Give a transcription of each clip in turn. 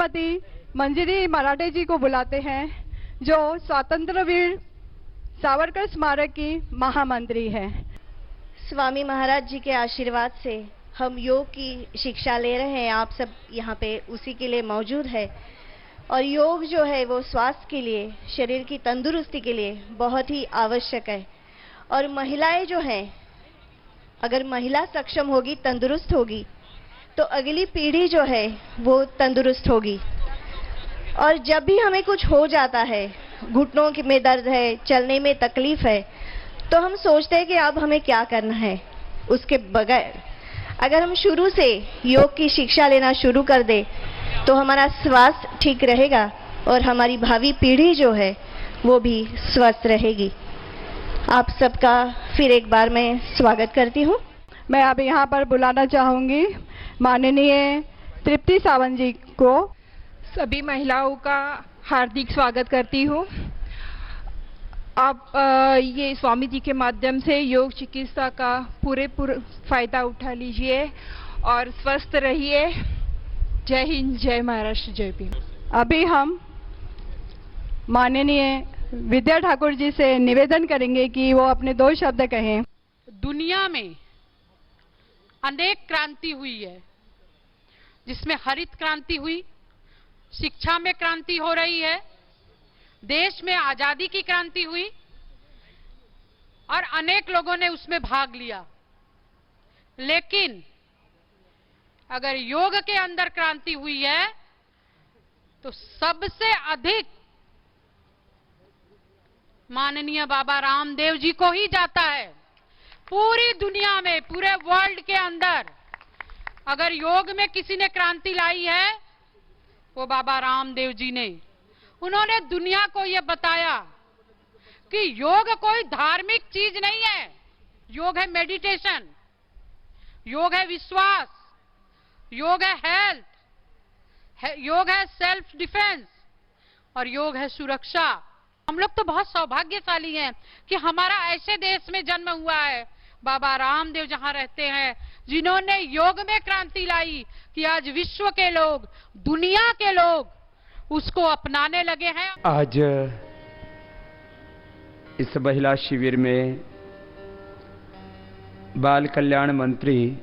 श्रीमती मंजिरी मराठे जी को बुलाते हैं, जो स्वतंत्र वीर सावरकर स्मारक की महामंत्री है। स्वामी महाराज जी के आशीर्वाद से हम योग की शिक्षा ले रहे हैं। आप सब यहाँ पे उसी के लिए मौजूद है। और योग जो है वो स्वास्थ्य के लिए, शरीर की तंदुरुस्ती के लिए बहुत ही आवश्यक है। और महिलाएं जो हैं, अगर महिला सक्षम होगी, तंदुरुस्त होगी, तो अगली पीढ़ी जो है वो तंदुरुस्त होगी। और जब भी हमें कुछ हो जाता है, घुटनों में दर्द है, चलने में तकलीफ है, तो हम सोचते हैं कि अब हमें क्या करना है। उसके बगैर अगर हम शुरू से योग की शिक्षा लेना शुरू कर दे तो हमारा स्वास्थ्य ठीक रहेगा और हमारी भावी पीढ़ी जो है वो भी स्वस्थ रहेगी। आप सबका फिर एक बार मैं स्वागत करती हूँ। मैं अब यहाँ पर बुलाना चाहूँगी माननीय तृप्ति सावंत जी को। सभी महिलाओं का हार्दिक स्वागत करती हूँ। आप ये स्वामी जी के माध्यम से योग चिकित्सा का पूरे फायदा उठा लीजिए और स्वस्थ रहिए। जय हिंद, जय महाराष्ट्र, जय भीम। अभी हम माननीय विद्या ठाकुर जी से निवेदन करेंगे कि वो अपने 2 शब्द कहें। दुनिया में अनेक क्रांति हुई है, जिसमें हरित क्रांति हुई, शिक्षा में क्रांति हो रही है, देश में आजादी की क्रांति हुई और अनेक लोगों ने उसमें भाग लिया। लेकिन अगर योग के अंदर क्रांति हुई है तो सबसे अधिक माननीय बाबा रामदेव जी को ही जाता है। पूरी दुनिया में, पूरे वर्ल्ड के अंदर अगर योग में किसी ने क्रांति लाई है वो बाबा रामदेव जी ने। उन्होंने दुनिया को यह बताया कि योग कोई धार्मिक चीज नहीं है। योग है मेडिटेशन, योग है विश्वास, योग है हेल्थ, योग है सेल्फ डिफेंस और योग है सुरक्षा। हम लोग तो बहुत सौभाग्यशाली हैं कि हमारा ऐसे देश में जन्म हुआ है, बाबा रामदेव जहां रहते हैं, जिन्होंने योग में क्रांति लाई कि आज विश्व के लोग, दुनिया के लोग उसको अपनाने लगे हैं। आज इस महिला शिविर में बाल कल्याण मंत्री,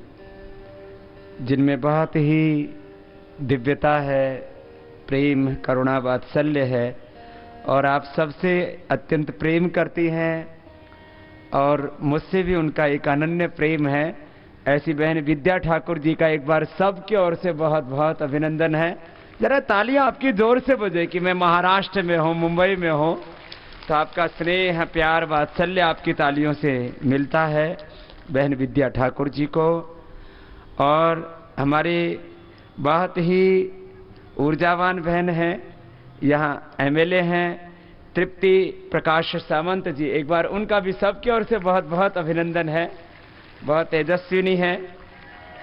जिनमें बहुत ही दिव्यता है, प्रेम, करुणा, वात्सल्य है और आप सबसे अत्यंत प्रेम करती हैं और मुझसे भी उनका एक अनन्य प्रेम है, ऐसी बहन विद्या ठाकुर जी का एक बार सबकी ओर से बहुत बहुत अभिनंदन है। जरा तालियां आपकी जोर से बजे कि मैं महाराष्ट्र में हूं, मुंबई में हूं, तो आपका स्नेह, प्यार, वात्सल्य आपकी तालियों से मिलता है बहन विद्या ठाकुर जी को। और हमारे बहुत ही ऊर्जावान बहन हैं, यहाँ एमएलए हैं तृप्ति प्रकाश सावंत जी, एक बार उनका भी सबकी ओर से बहुत बहुत अभिनंदन है। बहुत तेजस्विनी है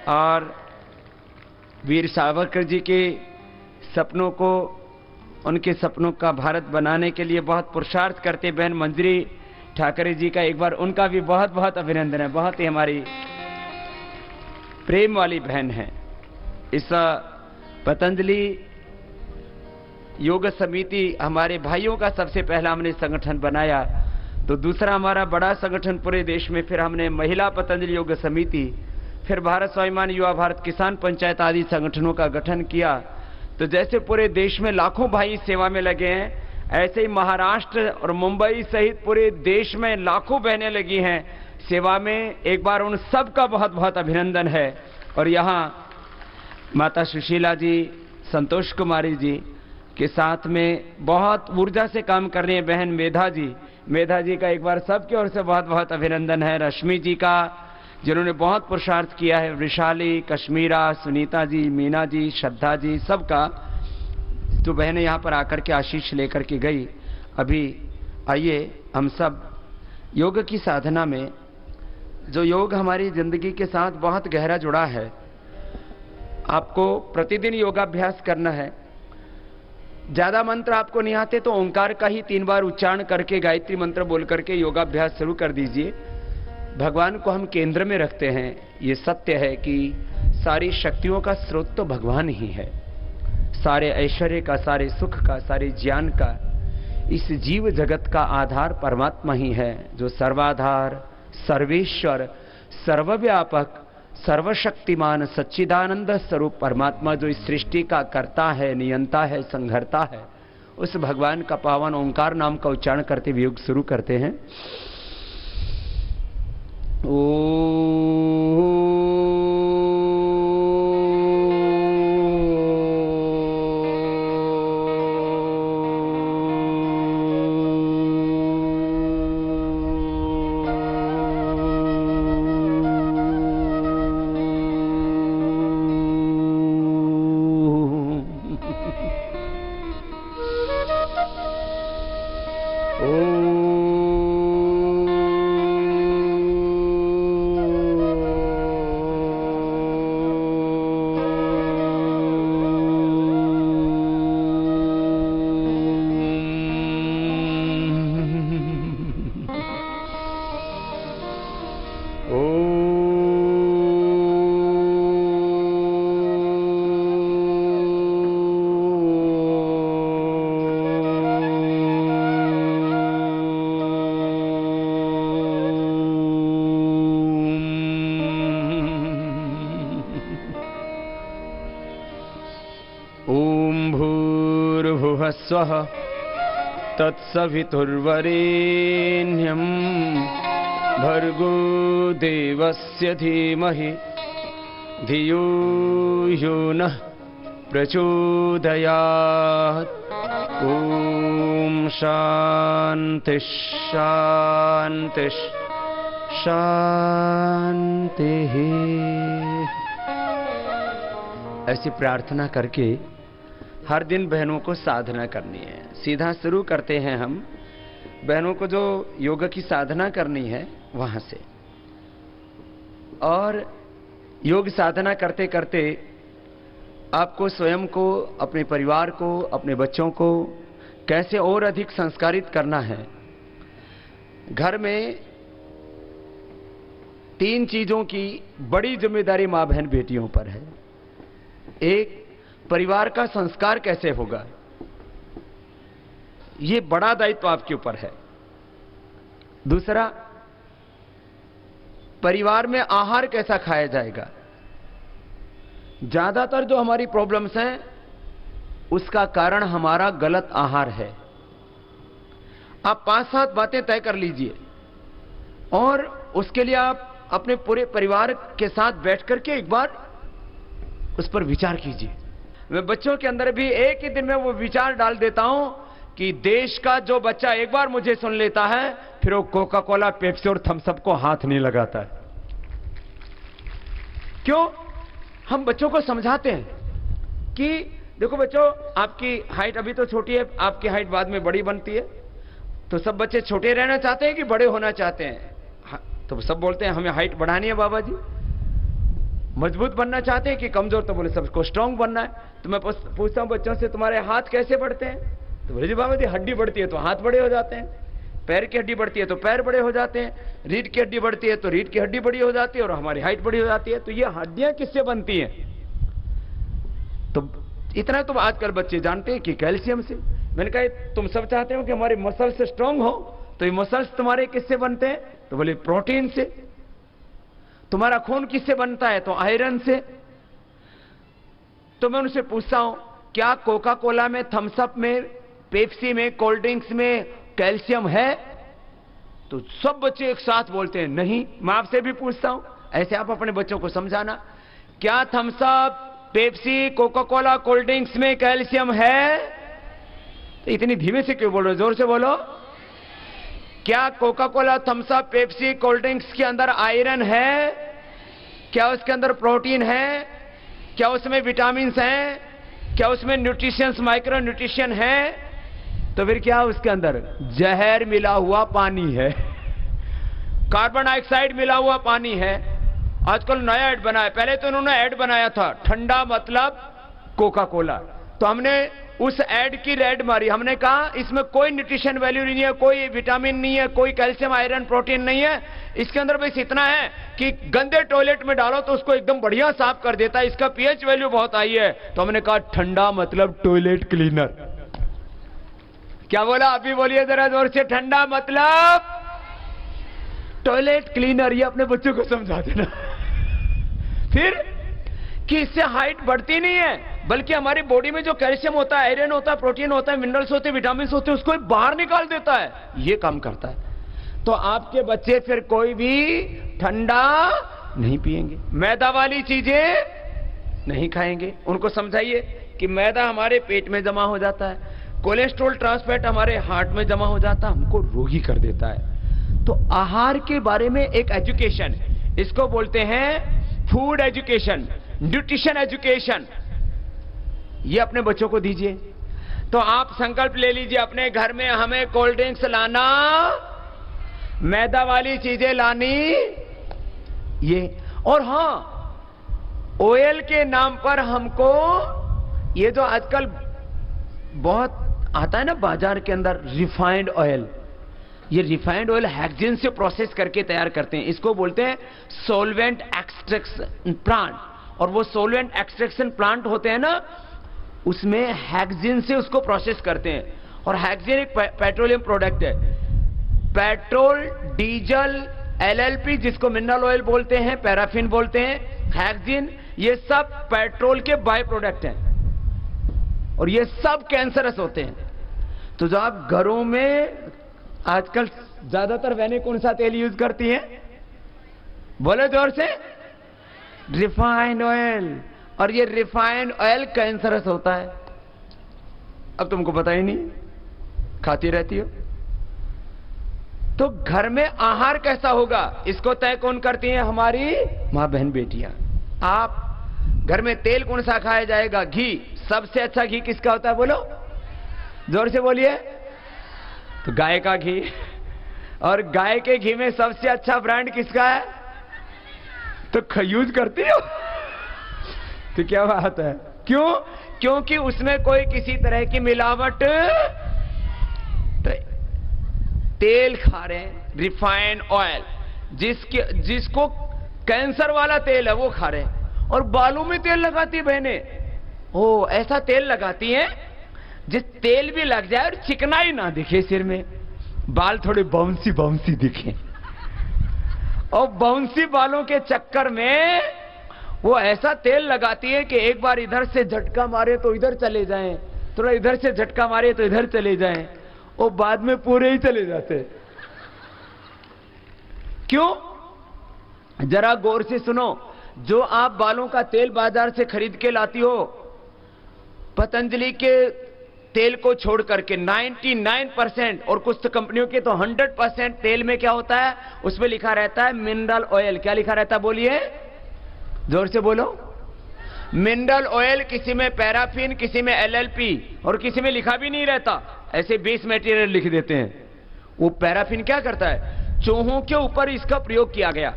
और वीर सावरकर जी के सपनों को, उनके सपनों का भारत बनाने के लिए बहुत पुरुषार्थ करते बहन मंजिरी ठाकरे जी का एक बार उनका भी बहुत बहुत अभिनंदन है। बहुत ही हमारी प्रेम वाली बहन है। इस पतंजलि योग समिति हमारे भाइयों का सबसे पहला हमने संगठन बनाया, तो दूसरा हमारा बड़ा संगठन पूरे देश में, फिर हमने महिला पतंजलि योग समिति, फिर भारत स्वाभिमान युवा भारत किसान पंचायत आदि संगठनों का गठन किया। तो जैसे पूरे देश में लाखों भाई सेवा में लगे हैं, ऐसे ही महाराष्ट्र और मुंबई सहित पूरे देश में लाखों बहनें लगी हैं सेवा में। एक बार उन सब का बहुत बहुत अभिनंदन है। और यहाँ माता सुशीला जी, संतोष कुमारी जी के साथ में बहुत ऊर्जा से काम कर रही है बहन मेधा जी का एक बार सबकी ओर से बहुत बहुत अभिनंदन है। रश्मि जी का, जिन्होंने बहुत पुरुषार्थ किया है, वृशाली, कश्मीरा, सुनीता जी, मीना जी, श्रद्धा जी, सबका, जो बहनें यहाँ पर आकर के आशीष लेकर के गई। अभी आइए हम सब योग की साधना में, जो योग हमारी जिंदगी के साथ बहुत गहरा जुड़ा है, आपको प्रतिदिन योगाभ्यास करना है। ज्यादा मंत्र आपको नहीं आते तो ओंकार का ही 3 बार उच्चारण करके, गायत्री मंत्र बोल करके योगाभ्यास शुरू कर दीजिए। भगवान को हम केंद्र में रखते हैं। ये सत्य है कि सारी शक्तियों का स्रोत तो भगवान ही है। सारे ऐश्वर्य का, सारे सुख का, सारे ज्ञान का, इस जीव जगत का आधार परमात्मा ही है, जो सर्वाधार, सर्वेश्वर, सर्वव्यापक, सर्वशक्तिमान, सच्चिदानंद स्वरूप परमात्मा, जो इस सृष्टि का कर्ता है, नियंता है, संघर्ता है, उस भगवान का पावन ओंकार नाम का उच्चारण करते हुए योग शुरू करते हैं। स्वः तत्सवितुर्वरेण्यं भर्गो देवस्य धीमहि धियो यो नः प्रचोदयात्। ओम शांति शांति शांति। ऐसी प्रार्थना करके हर दिन बहनों को साधना करनी है। सीधा शुरू करते हैं हम, बहनों को जो योग की साधना करनी है वहां से। और योग साधना करते करते आपको स्वयं को, अपने परिवार को, अपने बच्चों को कैसे और अधिक संस्कारित करना है। घर में 3 चीजों की बड़ी जिम्मेदारी मां बहन बेटियों पर है। एक, परिवार का संस्कार कैसे होगा, ये बड़ा दायित्व आपके ऊपर है। दूसरा, परिवार में आहार कैसा खाया जाएगा। ज्यादातर जो हमारी प्रॉब्लम्स हैं उसका कारण हमारा गलत आहार है। आप 5-7 बातें तय कर लीजिए और उसके लिए आप अपने पूरे परिवार के साथ बैठ करके एक बार उस पर विचार कीजिए। मैं बच्चों के अंदर भी एक ही दिन में वो विचार डाल देता हूं कि देश का जो बच्चा एक बार मुझे सुन लेता है फिर वो कोका कोला, पेप्सी और थम्स अप को हाथ नहीं लगाता है। क्यों? हम बच्चों को समझाते हैं कि देखो बच्चों, आपकी हाइट अभी तो छोटी है, आपकी हाइट बाद में बड़ी बनती है। तो सब बच्चे छोटे रहना चाहते हैं कि बड़े होना चाहते हैं? तो सब बोलते हैं हमें हाइट बढ़ानी है बाबा जी। मजबूत बनना चाहते हैं कि कमजोर? तो बोले सबको स्ट्रांग बनना है। तो मैं पूछता हूं बच्चों से, तुम्हारे हाथ कैसे बढ़ते हैं? तो बोले जी बाबा जी, हड्डी बढ़ती है तो हाथ बड़े हो जाते हैं, पैर की हड्डी बढ़ती है तो पैर बड़े हो जाते हैं, रीढ़ की हड्डी बढ़ती है तो रीढ़ की हड्डी बड़ी हो जाती है और हमारी हाइट बड़ी हो जाती है। तो ये हड्डियां किससे बनती हैं? तो इतना तो आजकल बच्चे जानते हैं कि कैल्शियम से। मैंने कहा तुम सब चाहते हो कि हमारे मसल्स स्ट्रांग हो, तो ये मसल्स तुम्हारे किससे बनते हैं? तो बोले प्रोटीन से। तुम्हारा खून किससे बनता है? तो आयरन से। तो मैं उनसे पूछता हूं, क्या कोका कोला में, थम्स अप में, पेप्सी में, कोल्ड ड्रिंक्स में कैल्शियम है? तो सब बच्चे एक साथ बोलते हैं नहीं। मैं आपसे भी पूछता हूं, ऐसे आप अपने बच्चों को समझाना, क्या Thums Up, Pepsi, Coca Cola, cold drinks में कैल्शियम है? तो इतनी धीमे से क्यों बोल रहे हो? जोर से बोलो। क्या Coca Cola, Thums Up, Pepsi, cold drinks के अंदर आयरन है? क्या उसके अंदर प्रोटीन है? क्या उसमें विटामिन हैं? क्या उसमें न्यूट्रिशंस, माइक्रो न्यूट्रिशन है? तो फिर क्या उसके अंदर जहर मिला हुआ पानी है, कार्बन डाइऑक्साइड मिला हुआ पानी है। आजकल नया ऐड बना है, पहले तो उन्होंने ऐड बनाया था ठंडा मतलब कोका कोला, तो हमने उस ऐड की रेड मारी, हमने कहा इसमें कोई न्यूट्रिशन वैल्यू नहीं है, कोई विटामिन नहीं है, कोई कैल्शियम आयरन प्रोटीन नहीं है, इसके अंदर बस इतना है कि गंदे टॉयलेट में डालो तो उसको एकदम बढ़िया साफ कर देता है, इसका पीएच वैल्यू बहुत हाई है। तो हमने कहा ठंडा मतलब टॉयलेट क्लीनर। क्या बोला? अभी बोलिए जरा जोर से, ठंडा मतलब टॉयलेट क्लीनर। ये अपने बच्चों को समझा देना। फिर कि इससे हाइट बढ़ती नहीं है, बल्कि हमारी बॉडी में जो कैल्शियम होता है, आयरन होता है, प्रोटीन होता है, मिनरल्स होते हैं, विटामिन होते हैं, उसको बाहर निकाल देता है, ये काम करता है। तो आपके बच्चे फिर कोई भी ठंडा नहीं पिएंगे, मैदा वाली चीजें नहीं खाएंगे। उनको समझाइए कि मैदा हमारे पेट में जमा हो जाता है, कोलेस्ट्रॉल ट्रांसफैट हमारे हार्ट में जमा हो जाता है, हमको रोगी कर देता है। तो आहार के बारे में एक एजुकेशन, इसको बोलते हैं फूड एजुकेशन, न्यूट्रिशन एजुकेशन, ये अपने बच्चों को दीजिए। तो आप संकल्प ले लीजिए अपने घर में, हमें कोल्ड ड्रिंक्स लाना, मैदा वाली चीजें लानी, ये। और हां, ऑयल के नाम पर हमको ये जो आजकल बहुत आता है ना बाजार के अंदर, रिफाइंड ऑयल, ये रिफाइंड ऑयल हेक्सेन से प्रोसेस करके तैयार करते हैं, इसको बोलते हैं सॉल्वेंट एक्सट्रैक्शन प्लांट। और वो सॉल्वेंट एक्सट्रैक्शन प्लांट होते हैं ना, उसमें हेक्सेन से उसको प्रोसेस करते हैं। और हेक्सेन एक पेट्रोलियम प्रोडक्ट है। पेट्रोल, डीजल, एलएलपी जिसको मिनरल ऑयल बोलते हैं, पैराफिन बोलते हैं, हेक्सेन, ये सब पेट्रोल के बाय प्रोडक्ट हैं और ये सब कैंसरस होते हैं। तो जो आप घरों में आजकल ज्यादातर बहनें कौन सा तेल यूज करती हैं? बोले जोर से, रिफाइंड ऑयल। और ये रिफाइंड ऑयल कैंसरस होता है। अब तुमको पता ही नहीं, खाती रहती हो। तो घर में आहार कैसा होगा, इसको तय कौन करती हैं? हमारी मां बहन बेटियां। आप घर में तेल कौन सा खाया जाएगा? घी। सबसे अच्छा घी किसका होता है? बोलो जोर से बोलिए। तो गाय का घी। और गाय के घी में सबसे अच्छा ब्रांड किसका है? तो यूज करती हो? तो क्या बात है, क्यों? क्योंकि उसमें कोई किसी तरह की मिलावट, तेल खा रहे हैं, रिफाइंड ऑयल, जिसको कैंसर वाला तेल है वो खा रहे हैं। और बालों में तेल लगाती है बहनें। ओ, ऐसा तेल लगाती हैं जिस तेल भी लग जाए और चिकनाई ना दिखे सिर में, बाल थोड़े बाउंसी बाउंसी दिखे। और बाउंसी बालों के चक्कर में वो ऐसा तेल लगाती है कि एक बार इधर से झटका मारे तो इधर चले जाएं, थोड़ा इधर से झटका मारे तो इधर चले जाएं, और बाद में पूरे ही चले जाते। क्यों? जरा गौर से सुनो। जो आप बालों का तेल बाजार से खरीद के लाती हो, पतंजलि के तेल को छोड़ करके 99%, और कुछ तो कंपनियों के तो 100% तेल में क्या होता है? उसमें लिखा रहता है मिनरल ऑयल। क्या लिखा रहता है? बोलिए जोर से बोलो। Mineral oil. किसी में पैराफिन, किसी में एलएलपी, और किसी में लिखा भी नहीं रहता, ऐसे 20 मटेरियल लिख देते हैं। वो पैराफिन क्या करता है? चूहों के ऊपर इसका प्रयोग किया गया,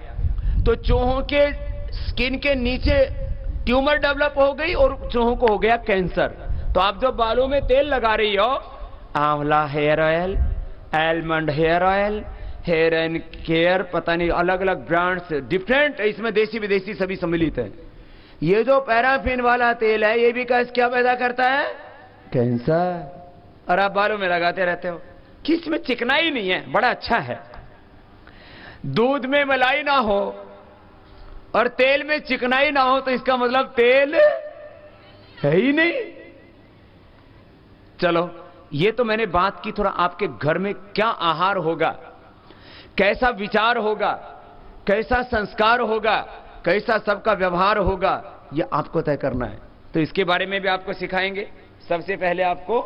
तो चूहों के स्किन के नीचे ट्यूमर डेवलप हो गई और चूहों को हो गया कैंसर। तो आप जो बालों में तेल लगा रही हो, amla hair oil, almond hair oil, hair and care, पता नहीं अलग अलग ब्रांड्स, डिफरेंट, इसमें देसी विदेशी सभी सम्मिलित है। ये जो पैराफिन वाला तेल है, ये भी क्या पैदा करता है? कैंसर। और आप बालों में लगाते रहते हो कि इसमें चिकनाई नहीं है, बड़ा अच्छा है। दूध में मलाई ना हो और तेल में चिकनाई ना हो तो इसका मतलब तेल है ही नहीं। चलो, ये तो मैंने बात की थोड़ा आपके घर में क्या आहार होगा, कैसा विचार होगा, कैसा संस्कार होगा, कैसा सबका व्यवहार होगा, ये आपको तय करना है। तो इसके बारे में भी आपको सिखाएंगे। सबसे पहले आपको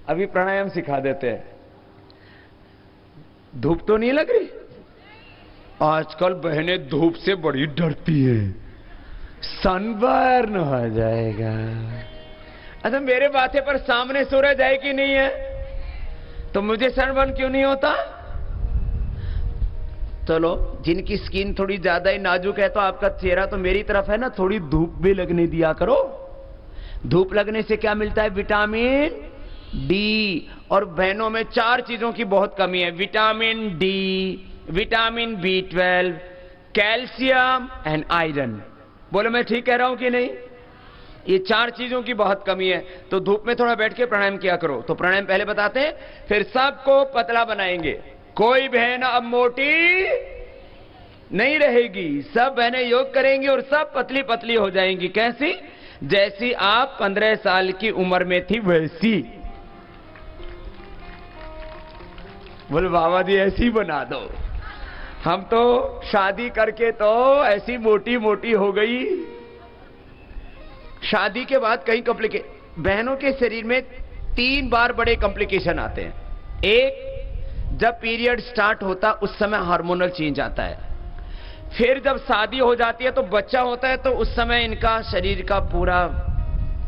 अभी प्राणायाम सिखा देते हैं। धूप तो नहीं लग रही? आजकल बहनें धूप से बड़ी डरती है, सनबर्न हो जाएगा। अच्छा, मेरे माथे पर सामने सूरज है कि नहीं है, तो मुझे सनबर्न क्यों नहीं होता? चलो, जिनकी स्किन थोड़ी ज्यादा ही नाजुक है, तो आपका चेहरा तो मेरी तरफ है ना, थोड़ी धूप भी लगने दिया करो। धूप लगने से क्या मिलता है? Vitamin D. और बहनों में 4 चीजों की बहुत कमी है, vitamin D, vitamin B12, calcium and iron. बोलो मैं ठीक कह रहा हूं कि नहीं? ये 4 चीजों की बहुत कमी है। तो धूप में थोड़ा बैठ के प्राणायाम किया करो। तो प्राणायाम पहले बताते हैं, फिर सबको पतला बनाएंगे। कोई बहन अब मोटी नहीं रहेगी, सब बहनें योग करेंगी और सब पतली पतली हो जाएंगी। कैसी? जैसी आप 15 साल की उम्र में थी वैसी। बोले बाबा जी ऐसी बना दो। हम तो शादी करके तो ऐसी मोटी मोटी हो गई। शादी के बाद कई बहनों के शरीर में 3 बार बड़े कॉम्प्लिकेशन आते हैं। एक, जब पीरियड स्टार्ट होता उस समय हार्मोनल चेंज आता है। फिर जब शादी हो जाती है तो बच्चा होता है तो उस समय इनका शरीर का पूरा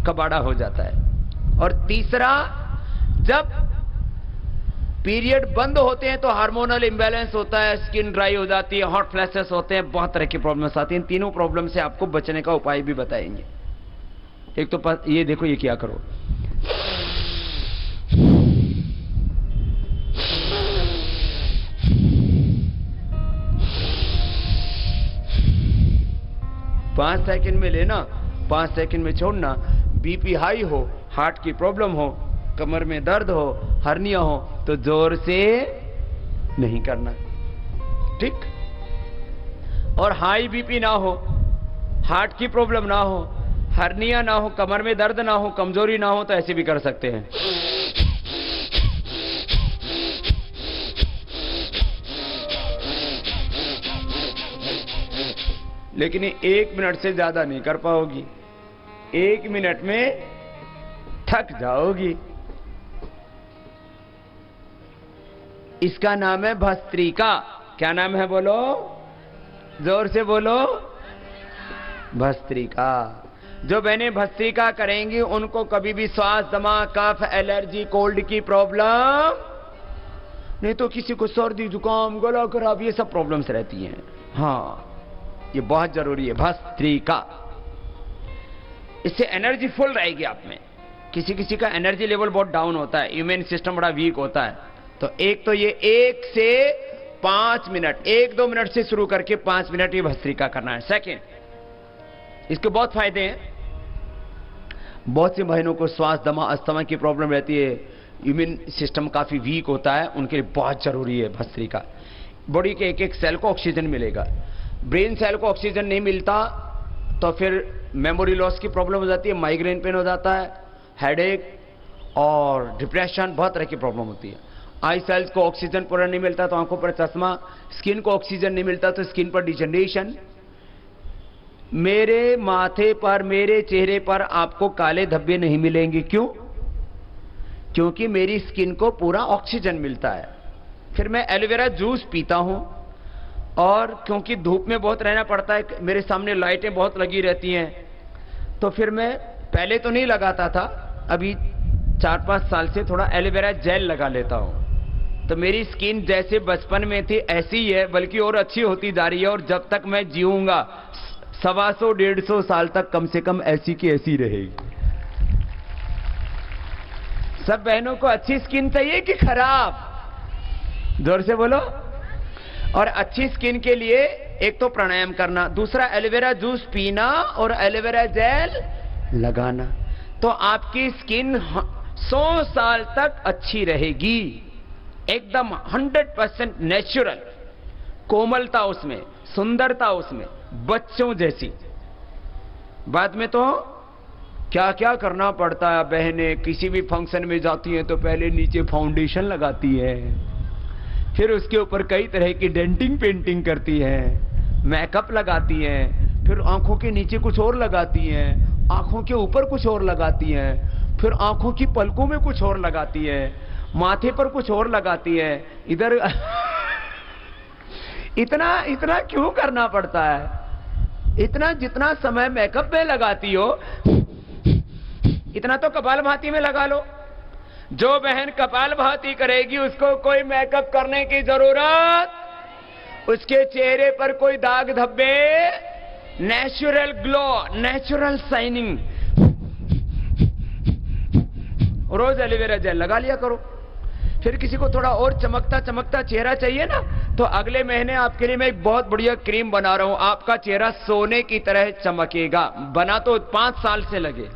कबाड़ा हो जाता है। और तीसरा, जब पीरियड बंद होते हैं तो हार्मोनल इंबैलेंस होता है, स्किन ड्राई हो जाती है, हॉट फ्लैशेस होते हैं, बहुत तरह की प्रॉब्लम्स आती हैं। इन तीनों प्रॉब्लम से आपको बचने का उपाय भी बताएंगे। एक तो ये देखो, ये क्या करो, पांच सेकंड में लेना, 5 सेकंड में छोड़ना। बीपी हाई हो, हार्ट की प्रॉब्लम हो, कमर में दर्द हो, हर्निया हो तो जोर से नहीं करना, ठीक? और हाई बीपी ना हो, हार्ट की प्रॉब्लम ना हो, हर्निया ना हो, कमर में दर्द ना हो, कमजोरी ना हो तो ऐसे भी कर सकते हैं। लेकिन 1 मिनट से ज्यादा नहीं कर पाओगी, 1 मिनट में थक जाओगी। इसका नाम है भस्त्रिका। क्या नाम है? बोलो, जोर से बोलो, भस्त्रिका। जो बहनें भस्त्रिका करेंगी उनको कभी भी श्वास, दमा, कफ, एलर्जी, कोल्ड की प्रॉब्लम नहीं तो किसी को सर्दी, जुकाम, गला खराब, ये सब प्रॉब्लम्स रहती हैं। हाँ, ये बहुत जरूरी है भस्त्रिका। इससे एनर्जी फुल रहेगी आप में। किसी किसी का एनर्जी लेवल बहुत डाउन होता है, इम्यून सिस्टम बड़ा वीक होता है। तो एक तो ये 1 से 5 मिनट, 1-2 मिनट से शुरू करके 5 मिनट ये भस्त्रिका करना है। सेकंड, इसके बहुत फायदे हैं। बहुत सी बहनों को श्वास, दमा, अस्थमा की प्रॉब्लम रहती है, इम्यून सिस्टम काफी वीक होता है, उनके लिए बहुत जरूरी है भस्त्रिका। बॉडी के एक एक सेल को ऑक्सीजन मिलेगा। ब्रेन सेल को ऑक्सीजन नहीं मिलता तो फिर मेमोरी लॉस की प्रॉब्लम हो जाती है, माइग्रेन पेन हो जाता है, हेडेक और डिप्रेशन, बहुत तरह की प्रॉब्लम होती है। आई सेल्स को ऑक्सीजन पूरा नहीं मिलता तो आंखों पर चश्मा, स्किन को ऑक्सीजन नहीं मिलता तो स्किन पर डिजनरेशन। मेरे माथे पर, मेरे चेहरे पर आपको काले धब्बे नहीं मिलेंगे। क्यों? क्योंकि मेरी स्किन को पूरा ऑक्सीजन मिलता है। फिर मैं एलोवेरा जूस पीता हूं, और क्योंकि धूप में बहुत रहना पड़ता है, मेरे सामने लाइटें बहुत लगी रहती हैं, तो फिर मैं पहले तो नहीं लगाता था, अभी 4-5 साल से थोड़ा एलोवेरा जेल लगा लेता हूं। तो मेरी स्किन जैसे बचपन में थी ऐसी ही है, बल्कि और अच्छी होती जा रही है। और जब तक मैं जीऊंगा 125-150 साल तक कम से कम ऐसी की ऐसी रहेगी। सब बहनों को अच्छी स्किन चाहिए कि खराब? जोर से बोलो। और अच्छी स्किन के लिए एक तो प्राणायाम करना, दूसरा एलोवेरा जूस पीना और एलोवेरा जेल लगाना, तो आपकी स्किन 100 साल तक अच्छी रहेगी। एकदम 100% नेचुरल, कोमलता उसमें, सुंदरता उसमें, बच्चों जैसी। बाद में तो क्या क्या करना पड़ता है। बहनें किसी भी फंक्शन में जाती हैं तो पहले नीचे फाउंडेशन लगाती है, फिर उसके ऊपर कई तरह की डेंटिंग पेंटिंग करती है, मेकअप लगाती हैं, फिर आंखों के नीचे कुछ और लगाती हैं, आंखों के ऊपर कुछ और लगाती हैं, फिर आंखों की पलकों में कुछ और लगाती है, माथे पर कुछ और लगाती है, इधर इतना क्यों करना पड़ता है? इतना जितना समय मेकअप में लगाती हो इतना तो कपालभाति में लगा लो। जो बहन कपालभाति करेगी उसको कोई मेकअप करने की जरूरत, उसके चेहरे पर कोई दाग धब्बे, नेचुरल ग्लो, नेचुरल शाइनिंग रोज एलोवेरा जेल लगा लिया करो। फिर किसी को थोड़ा और चमकता चमकता चेहरा चाहिए ना, तो अगले महीने आपके लिए मैं एक बहुत बढ़िया क्रीम बना रहा हूं, आपका चेहरा सोने की तरह चमकेगा। बना तो 5 साल से लगे,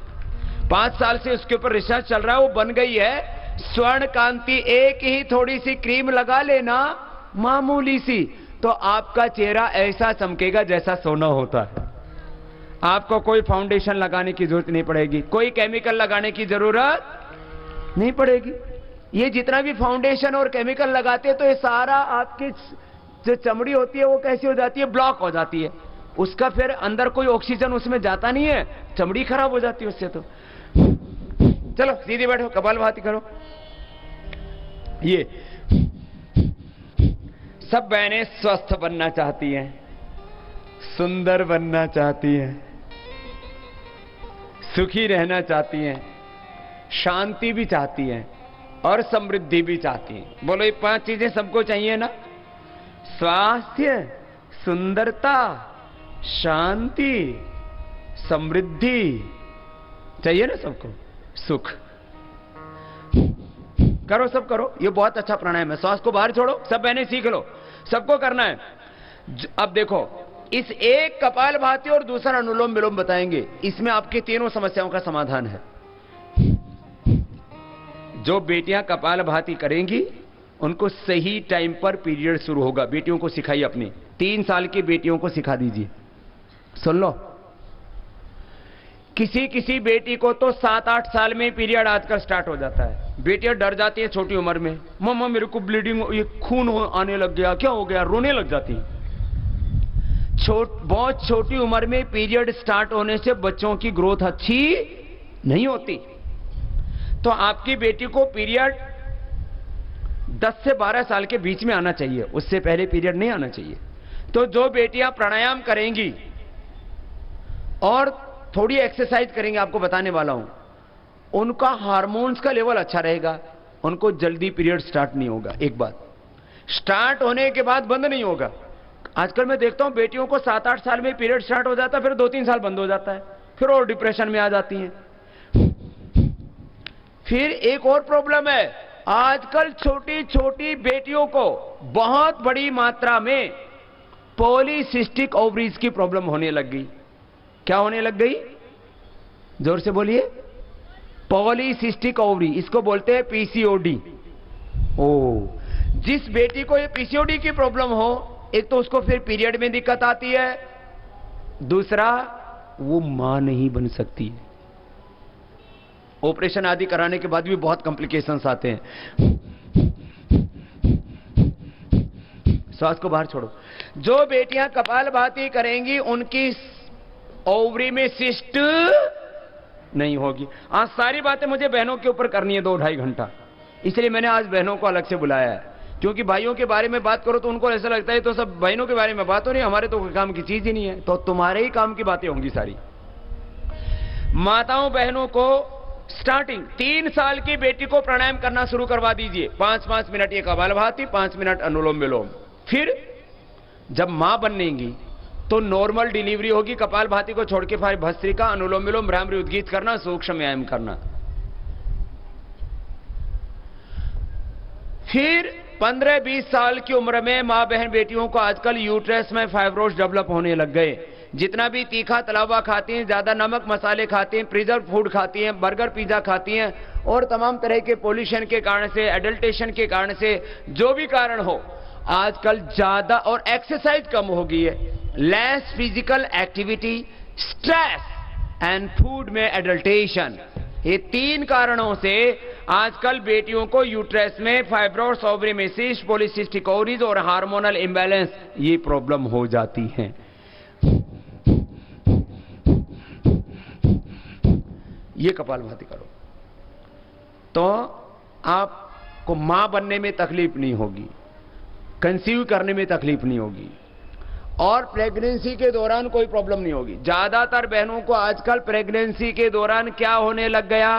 5 साल से उसके ऊपर रिसर्च चल रहा है, वो बन गई है स्वर्ण कांति। एक ही थोड़ी सी क्रीम लगा लेना, मामूली सी, तो आपका चेहरा ऐसा चमकेगा जैसा सोना होता है। आपको कोई फाउंडेशन लगाने की जरूरत नहीं पड़ेगी, कोई केमिकल लगाने की जरूरत नहीं पड़ेगी। ये जितना भी फाउंडेशन और केमिकल लगाते हैं तो ये सारा आपकी जो चमड़ी होती है वो कैसी हो जाती है, ब्लॉक हो जाती है। उसका फिर अंदर कोई ऑक्सीजन उसमें जाता नहीं है, चमड़ी खराब हो जाती है उससे। तो चलो सीधे बैठो, कपालभाति करो। ये सब बहनें स्वस्थ बनना चाहती हैं, सुंदर बनना चाहती हैं, सुखी रहना चाहती हैं, शांति भी चाहती हैं और समृद्धि भी चाहती हैं। बोलो ये 5 चीजें सबको चाहिए ना? स्वास्थ्य, सुंदरता, शांति, समृद्धि चाहिए ना सबको, सुख। करो, सब करो, ये बहुत अच्छा प्राणायाम है। श्वास को बाहर छोड़ो, सब बहनें सीख लो, सबको करना है। अब देखो, इस एक कपालभाति और दूसरा अनुलोम विलोम बताएंगे, इसमें आपकी तीनों समस्याओं का समाधान है। जो बेटियां कपालभाति करेंगी उनको सही टाइम पर पीरियड शुरू होगा। बेटियों को सिखाइए, अपनी 3 साल की बेटियों को सिखा दीजिए। सुन लो, किसी किसी बेटी को तो 7-8 साल में पीरियड आजकल स्टार्ट हो जाता है। बेटियां डर जाती है छोटी उम्र में, मम्मा मेरे को ब्लीडिंग, ये खून आने लग गया, क्या हो गया, रोने लग जाती है। बहुत छोटी उम्र में पीरियड स्टार्ट होने से बच्चों की ग्रोथ अच्छी नहीं होती। तो आपकी बेटी को पीरियड 10 से 12 साल के बीच में आना चाहिए, उससे पहले पीरियड नहीं आना चाहिए। तो जो बेटियां प्राणायाम करेंगी और थोड़ी एक्सरसाइज करेंगे, आपको बताने वाला हूं, उनका हार्मोन्स का लेवल अच्छा रहेगा, उनको जल्दी पीरियड स्टार्ट नहीं होगा। एक बात, स्टार्ट होने के बाद बंद नहीं होगा। आजकल मैं देखता हूं बेटियों को 7-8 साल में पीरियड स्टार्ट हो जाता है, फिर 2-3 साल बंद हो जाता है, फिर और डिप्रेशन में आ जाती हैं। फिर एक और प्रॉब्लम है, आजकल छोटी छोटी बेटियों को बहुत बड़ी मात्रा में पॉलीसिस्टिक ओवरीज की प्रॉब्लम होने लग गई। क्या होने लग गई? जोर से बोलिए। पॉलीसिस्टिक ओवरी, इसको बोलते हैं पीसीओडी। जिस बेटी को ये पीसीओडी की प्रॉब्लम हो, एक तो उसको फिर पीरियड में दिक्कत आती है, दूसरा वो मां नहीं बन सकती है। ऑपरेशन आदि कराने के बाद भी बहुत कॉम्प्लिकेशंस आते हैं। श्वास को बाहर छोड़ो। जो बेटियां कपालभाति करेंगी उनकी ओवरी में सिस्ट नहीं होगी। आज सारी बातें मुझे बहनों के ऊपर करनी है 2-2.5 घंटा, इसलिए मैंने आज बहनों को अलग से बुलाया है। क्योंकि भाइयों के बारे में बात करो तो उनको ऐसा लगता है तो सब बहनों के बारे में बात हो रही है, हमारे तो कोई काम की चीज ही नहीं है। तो तुम्हारे ही काम की बातें होंगी सारी। माताओं बहनों को स्टार्टिंग 3 साल की बेटी को प्राणायाम करना शुरू करवा दीजिए। 5-5 मिनट ये कपालभाति, 5 मिनट अनुलोम विलोम। फिर जब मां बनेंगी तो नॉर्मल डिलीवरी होगी, कपालभाति को छोड़ के फिर भस्त्रिका, अनुलोम विलोम, भ्रामरी उद्गीत करना, सूक्ष्म व्यायाम करना। फिर 15-20 साल की उम्र में मां बहन बेटियों को आजकल यूट्रस में फाइब्रोइड्स डेवलप होने लग गए। जितना भी तीखा तला हुआ खाती हैं, ज्यादा नमक मसाले खाती हैं, प्रिजर्व फूड खाती हैं, बर्गर पिज्जा खाती हैं, और तमाम तरह के पोल्यूशन के कारण से, एडल्टेशन के कारण से, जो भी कारण हो, आजकल ज्यादा और एक्सरसाइज कम हो गई है। Less physical activity, stress and food में एडल्टेशन, ये 3 कारणों से आजकल बेटियों को यूट्रस में फाइब्रोइड्स, ओवरी में सिस्ट, पॉलीसिस्टिक ओवरीज और हार्मोनल इंबैलेंस ये प्रॉब्लम हो जाती है। ये कपालभाति करो तो आपको मां बनने में तकलीफ नहीं होगी, कंसीव करने में तकलीफ नहीं होगी, और प्रेगनेंसी के दौरान कोई प्रॉब्लम नहीं होगी। ज्यादातर बहनों को आजकल प्रेगनेंसी के दौरान क्या होने लग गया?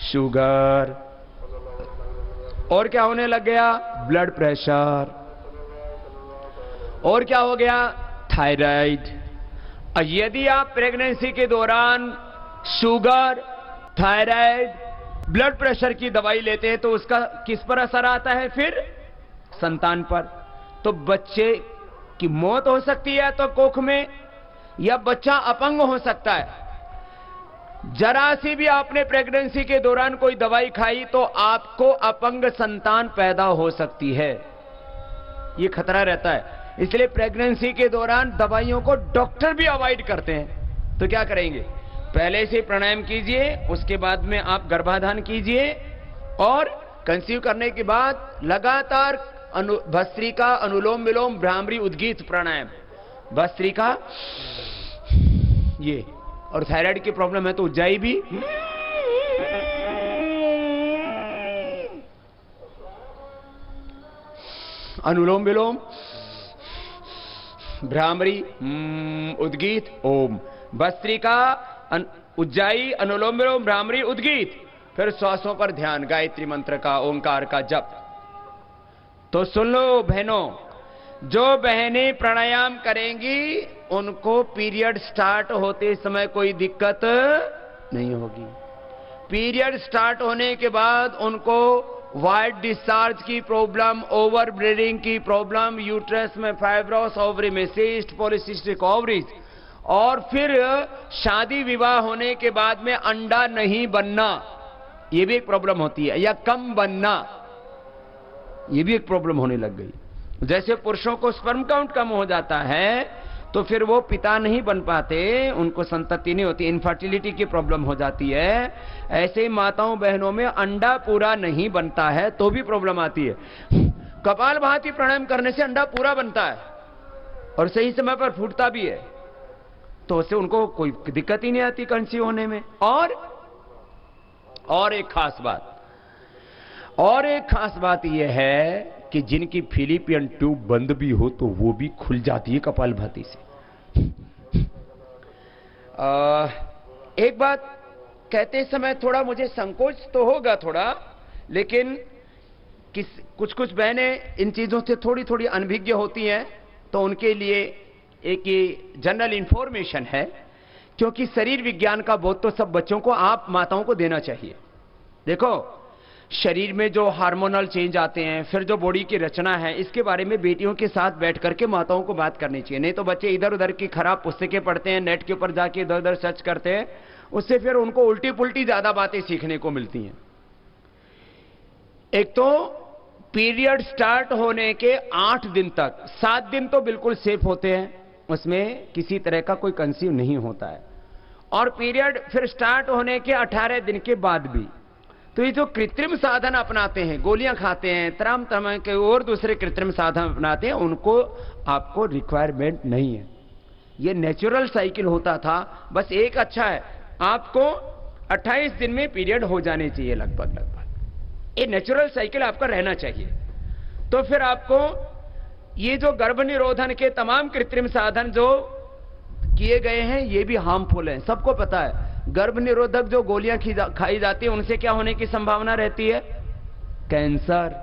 शुगर, और क्या होने लग गया? ब्लड प्रेशर, और क्या हो गया? थायराइड। यदि आप प्रेगनेंसी के दौरान शुगर, थायराइड, ब्लड प्रेशर की दवाई लेते हैं तो उसका किस पर असर आता है? फिर संतान पर। तो बच्चे की मौत हो सकती है तो कोख में, या बच्चा अपंग हो सकता है। जरा सी भी आपने प्रेगनेंसी के दौरान कोई दवाई खाई तो आपको अपंग संतान पैदा हो सकती है, ये खतरा रहता है। इसलिए प्रेगनेंसी के दौरान दवाइयों को डॉक्टर भी अवॉइड करते हैं। तो क्या करेंगे? पहले से प्राणायाम कीजिए, उसके बाद में आप गर्भाधान कीजिए, और कंसीव करने के बाद लगातार भस्त्रिका, अनुलोम विलोम, भ्रामरी, उद्गीत प्राणायाम। भस्त्रिका ये, और थायराइड की प्रॉब्लम है तो उज्जाई भी, अनुलोम विलोम, भ्रामरी, उद्गीत, ओम। भस्त्रिका, उज्जाई, अनुलोम विलोम, भ्रामरी, उद्गीत। फिर श्वासों पर ध्यान, गायत्री मंत्र का, ओंकार का जप। तो सुन लो बहनों, जो बहनें प्राणायाम करेंगी उनको पीरियड स्टार्ट होते समय कोई दिक्कत नहीं होगी। पीरियड स्टार्ट होने के बाद उनको वाइट डिस्चार्ज की प्रॉब्लम, ओवर ब्लीडिंग की प्रॉब्लम, यूट्रस में फाइब्रोस, ओवरी में सिस्ट, पॉलिसिस्टिक ओवरीज, और फिर शादी विवाह होने के बाद में अंडा नहीं बनना, यह भी एक प्रॉब्लम होती है, या कम बनना, यह भी एक प्रॉब्लम होने लग गई। जैसे पुरुषों को स्पर्म काउंट कम हो जाता है तो फिर वो पिता नहीं बन पाते, उनको संतति नहीं होती, इनफर्टिलिटी की प्रॉब्लम हो जाती है। ऐसे ही माताओं बहनों में अंडा पूरा नहीं बनता है तो भी प्रॉब्लम आती है। कपालभाति प्राणायाम करने से अंडा पूरा बनता है और सही समय पर फूटता भी है, तो उससे उनको कोई दिक्कत ही नहीं आती कंसीव होने में। और एक खास बात यह है कि जिनकी फिलिपियन ट्यूब बंद भी हो तो वो भी खुल जाती है कपालभाति से। एक बात कहते समय थोड़ा मुझे संकोच तो होगा थोड़ा, लेकिन कुछ बहनें इन चीजों से थोड़ी थोड़ी अनभिज्ञ होती हैं, तो उनके लिए एक ये जनरल इंफॉर्मेशन है, क्योंकि शरीर विज्ञान का बोध तो सब बच्चों को, आप माताओं को देना चाहिए। देखो, शरीर में जो हार्मोनल चेंज आते हैं, फिर जो बॉडी की रचना है, इसके बारे में बेटियों के साथ बैठ करके माताओं को बात करनी चाहिए। नहीं तो बच्चे इधर उधर की खराब पुस्तकें पढ़ते हैं, नेट के ऊपर जाके इधर उधर सर्च करते हैं, उससे फिर उनको उल्टी पुल्टी ज्यादा बातें सीखने को मिलती हैं। एक तो पीरियड स्टार्ट होने के 8 दिन तक, 7 दिन तो बिल्कुल सेफ होते हैं, उसमें किसी तरह का कोई कंसीव नहीं होता है, और पीरियड फिर स्टार्ट होने के 18 दिन के बाद भी। तो ये जो कृत्रिम साधन अपनाते हैं, गोलियां खाते हैं, तमाम तरह के और दूसरे कृत्रिम साधन अपनाते हैं, उनको आपको रिक्वायरमेंट नहीं है। ये नेचुरल साइकिल होता था। बस एक अच्छा है, आपको 28 दिन में पीरियड हो जाने चाहिए लगभग। ये नेचुरल साइकिल आपका रहना चाहिए। तो फिर आपको ये जो गर्भ निरोधन के तमाम कृत्रिम साधन जो किए गए हैं, ये भी हार्मफुल हैं, सबको पता है। गर्भ निरोधक जो गोलियां खाई जाती है, उनसे क्या होने की संभावना रहती है? कैंसर।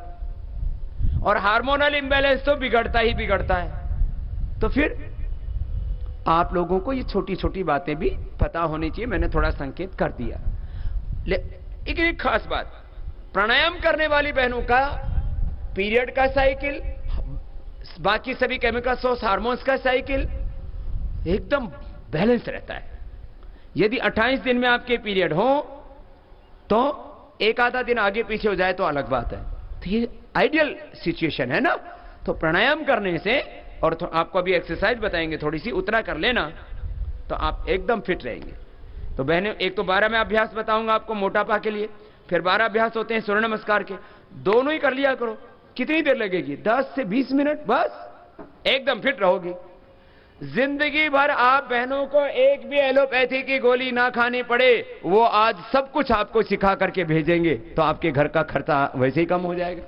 और हार्मोनल इंबैलेंस तो बिगड़ता ही बिगड़ता है। तो फिर आप लोगों को ये छोटी छोटी बातें भी पता होनी चाहिए, मैंने थोड़ा संकेत कर दिया। एक खास बात, प्राणायाम करने वाली बहनों का पीरियड का साइकिल, बाकी सभी केमिकल सोर्स हार्मोन्स का साइकिल एकदम बैलेंस रहता है। यदि 28 दिन में आपके पीरियड हो तो एक आधा दिन आगे पीछे हो जाए तो अलग बात है। तो ये आइडियल सिचुएशन है ना। तो प्राणायाम करने से, और तो आपको अभी एक्सरसाइज बताएंगे थोड़ी सी, उतना कर लेना तो आप एकदम फिट रहेंगे। तो बहनें, एक तो 12 में अभ्यास बताऊंगा आपको मोटापा के लिए, फिर 12 अभ्यास होते हैं सूर्य नमस्कार के, दोनों ही कर लिया करो। कितनी देर लगेगी? 10 से 20 मिनट, बस एकदम फिट रहोगी। जिंदगी भर आप बहनों को एक भी एलोपैथी की गोली ना खानी पड़े, वो आज सब कुछ आपको सिखा करके भेजेंगे, तो आपके घर का खर्चा वैसे ही कम हो जाएगा।